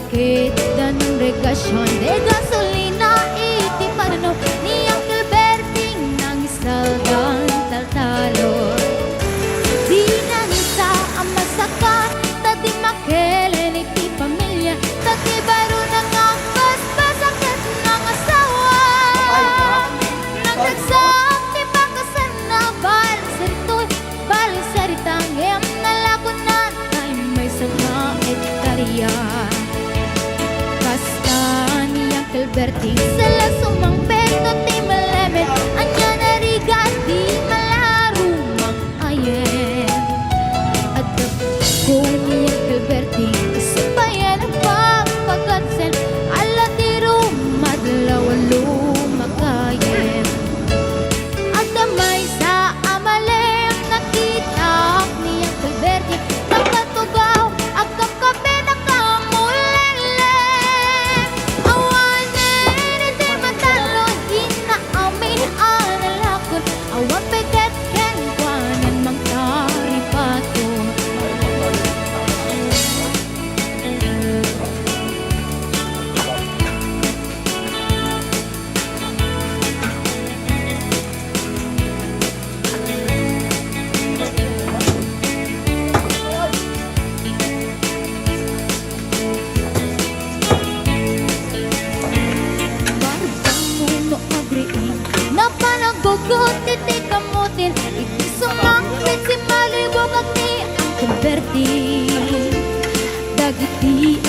kit dan regasyon de gasolina iti panano ni Uncle Berting nang isaldan taltalo di na nisa ang masakan tadi makelen iti pamilya tadi baru nang basbasakit ng asawa nagdagsak ti pakasan na baling saritang em nalakunan ay may sangait kariya kasta ni Uncle Berting sala sumang beto ti malebet anya nariga di malarumang ayen at ko ni Uncle Berting isipayan ang pagpagkatsen ala ti rumadlawan lumakayen at damay sa amalem nakita ni Uncle Berting nakatugaw agam kape nakamulele awanin iti matalo inaamin analakon awan peget ken kwanan mangkaripato Barbamuno agriin na panagugot iti kamutin iti sumangkit si malibog at ni Uncle Berting dagiti